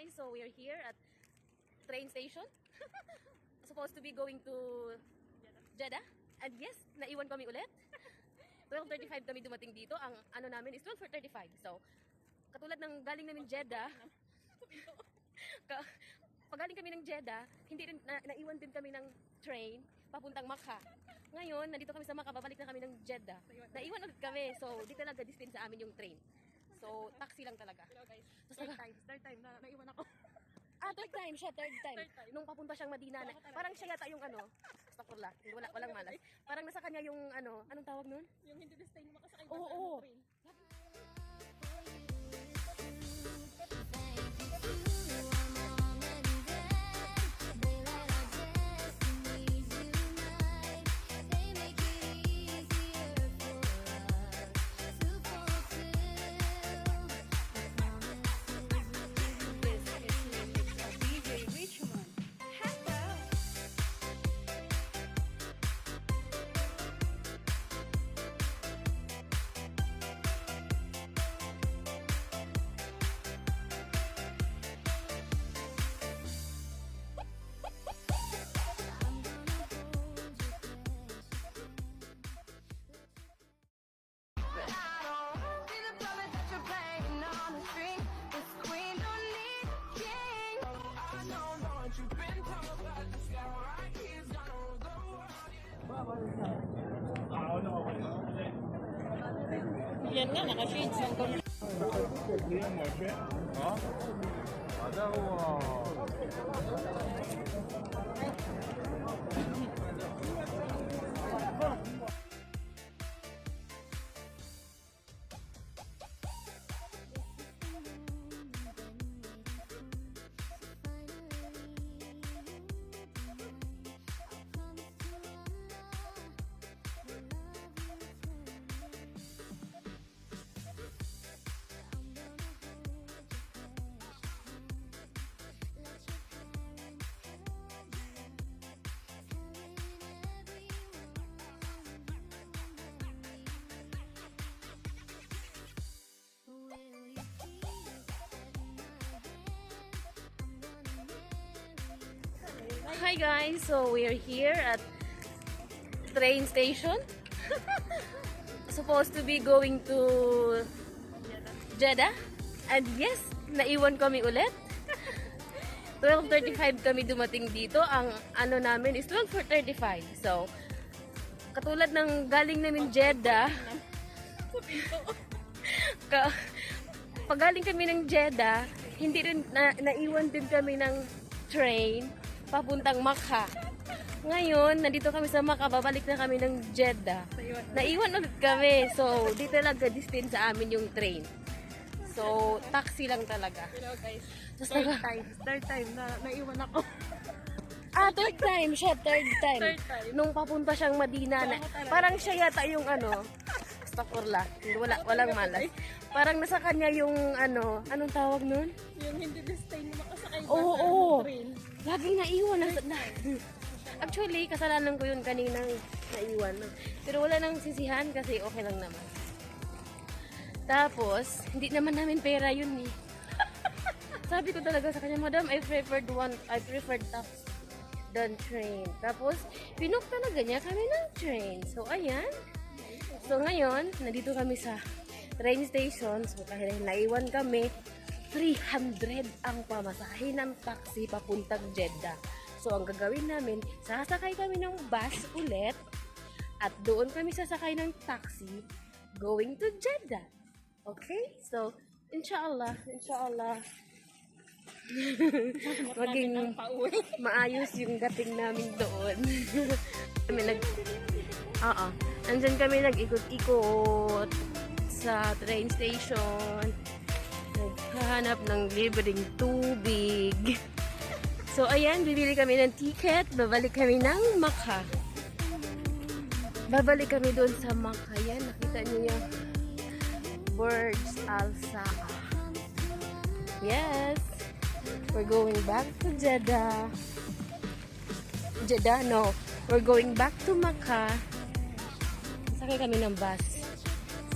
guys, so we're here at train station. Supposed to be going to Jeddah. And yes, naiwan kami ulit. 12:35 kami dumating dito. Ang ano namin is 12:35. So, katulad ng galing namin Jeddah, pagaling kami ng Jeddah, hindi rin naiwan din kami ng train papuntang Makkah. Ngayon, nandito kami sa Makkah, babalik na kami ng Jeddah. Naiwan ulit kami. So, di talaga distance sa amin yung train. So, taxi lang talaga. Hello guys. Tapos Third time na naiwan ako. third time siya, third time. Third time. Nung papunta siyang Madina, parang siya yata yung ano, astaghfirullah, walang malas. Parang nasa kanya yung ano, anong tawag nun? Yung hindi destined makasakay Oo. train. Yan nga, naka-shades ng color. Hi guys, so we're here at train station. Supposed to be going to Jeddah. And yes, naiwan kami ulit. 12:35 kami dumating dito. Ang ano namin is 12:35. So, katulad ng galing namin Jeddah, pagaling kami ng Jeddah, hindi rin naiwan din kami ng train papuntang Makkah. Ngayon, nandito kami sa Makkah, babalik na kami ng Jeddah. Naiwan ulit kami. So, di talaga distance sa amin yung train. So, taxi lang talaga. Hello guys. Third time na naiwan ako. Third time siya, third time. Third time. Nung papunta siyang Madina, parang siya yata yung ano, astaghfirullah, walang malas. Parang nasa kanya yung ano, anong tawag nun? Yung hindi destined makasakay Oo. train. Laging naiwan. Actually, kasalanan ko yun kanina naiwan. Pero wala nang sisihan kasi okay lang naman. Tapos, hindi naman namin pera yun eh. Sabi ko talaga sa kanya, Madam, I preferred taxi than train. Tapos, pinok talaga niya kami ng train. So, ayan. So, ngayon, nandito kami sa train station. So, kahit naiwan kami, 300 ang pamasahe ng taxi papuntang Jeddah. So, ang gagawin namin, sasakay kami ng bus ulit at doon kami sasakay ng taxi going to Jeddah. Okay? So, inshallah, maging maayos yung dating namin doon. Andyan kami nag-ikot-ikot sa train station. Naghahanap ng libreng tubig. So, ayan, bibili kami ng ticket. Babalik kami ng Makkah. Babalik kami doon sa Makkah. Yan, nakita niyo yung Burj Al Sa'a. Yes. We're going back to Jeddah. No. We're going back to Makkah. Sakay kami ng bus.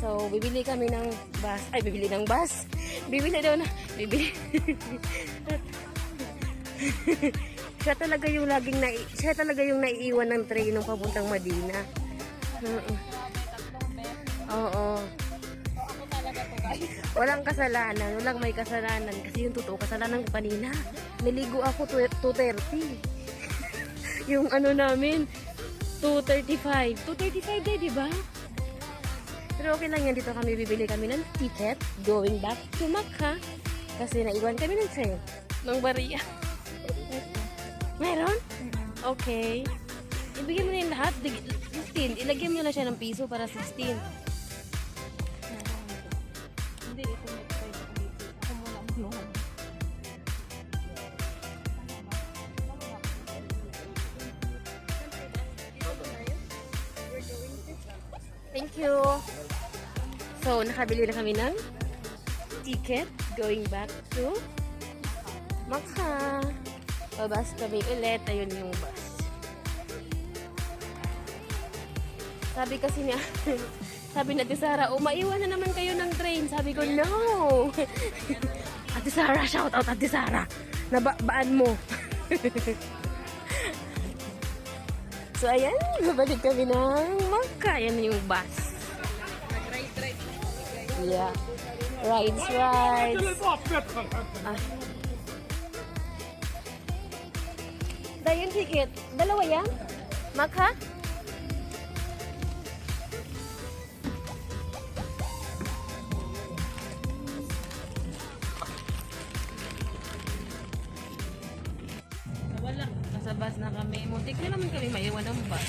So, bibili kami ng bus. Bibili daw na. Bibili. Siya talaga yung naiiwan ng train nung papuntang Madina. Oo. Oo. Ako talaga to guys. Walang kasalanan, walang may kasalanan kasi yung totoo kasalanan ko kanina. Niligo ako 2:30. Yung ano namin 2:35. 2:35 din, di ba? Pero okay lang yan, dito kami bibili kami ng ticket going back to Macca kasi naiwan kami ng train ng Baria. Meron? Okay. Ibigyan mo na yung lahat. 16. Ilagyan mo na siya ng piso para 16. Hindi, ito na ito. Ako muna ang buluhan. Thank you. So, nakabili na kami ng ticket going back to Macca. Babas kami ulit. Ayun yung bus. Sabi kasi niya, sabi na Ate Sara, maiwan na naman kayo ng train. Sabi ko, no. Ate Sara, shout out Ate Sara. Nabaan mo. So, ayan. Babalik kami ng Macca. Ayan yung bus. Nag-ride. Yeah. Rides. Ah. Dahil yung ticket. Dalawa yan? Macca? Wala. Nasa bus na kami. Muntik na naman kami maiwan ng bus.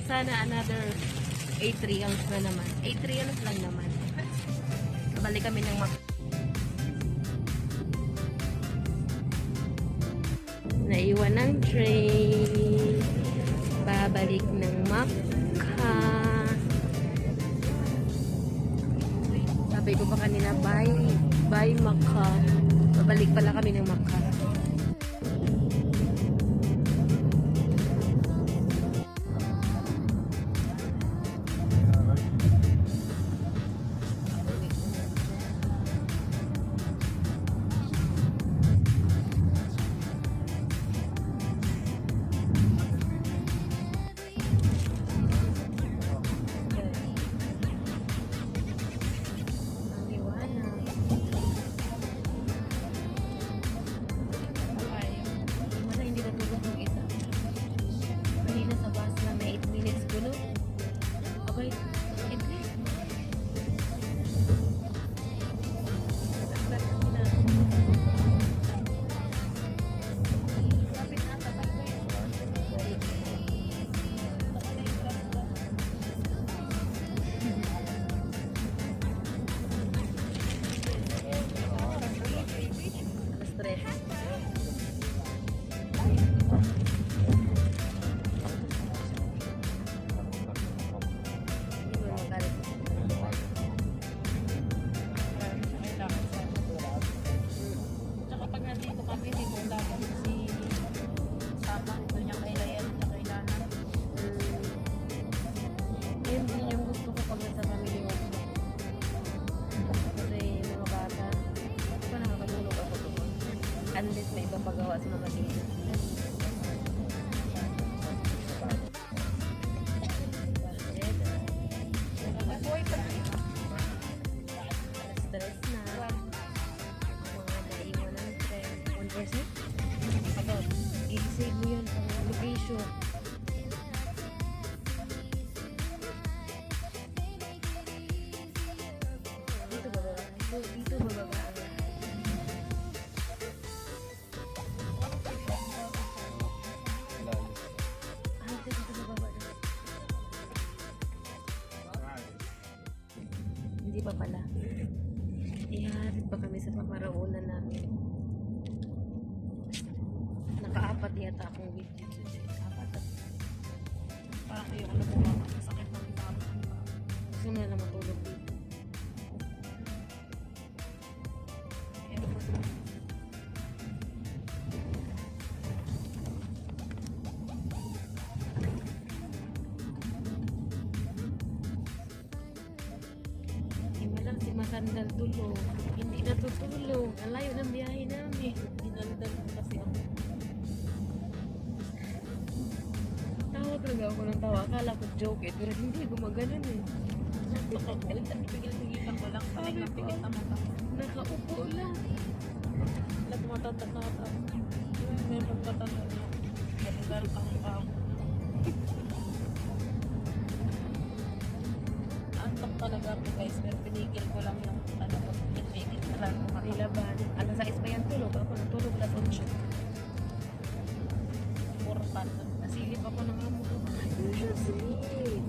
Sana another 8 reals na naman. 8 reals lang naman. Balik kami ng naiwan ng train. Babalik ng Macca. Sabi ko pa kanina, bye Macca. Babalik pala kami ng Macca. Unless may ibang pagawa sa mga dito. Stress na. Mga naiwan ng trend. 1%? About, i-save mo yun ang location. Dito ba ba? Dito ba ba? Hindi pa pala. Ihahatid pa kami sa paparaunan namin. Naka-apat yata akong video today. Apat. Parang ayoko na bumaba. Sakit ng tama. Gusto mo na lang matulog dito. Hindi mo lang si Masandal tulog. Hindi na natutulog. Ang layo ng biyahe namin. Hinandan ko kasi ako. Tawa talaga ako ng tawa. Akala ko joke eh. Pero hindi, gumaganon eh. Pigil-pigilan ko lang. Sanay lang pigil na mata. Nakaupo lang. Lahat tumatanda na ata. May pagtatanda na. Matagal ang pao. Antok talaga ako guys. Pero pinigil ko lang yung ano ko. Pinigil na lang ko Nilaban. Alas 6 pa yan tulog. Ako natulog alas 8. Portal. Nasilip ako ng amo ko. You should sleep.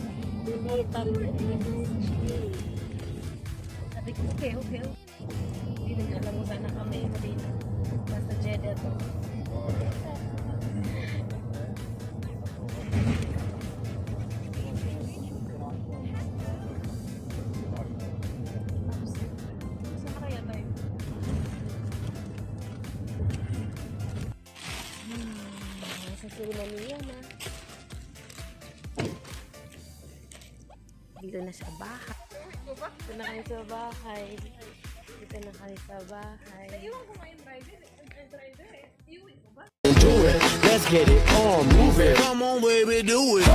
Portal. Sabi ko, okay. Hindi na alam mo sana kami mo dito. Basta Jeddah to. Saan na kaya tayo? Sa Surimania na. Dito na sa bahay. Dito na kami sa bahay. Dito na kami sa bahay. Iwan ko nga yung driver eh. Iwan ko ba? Do it. Let's get it on, move it. Come on, baby, do it.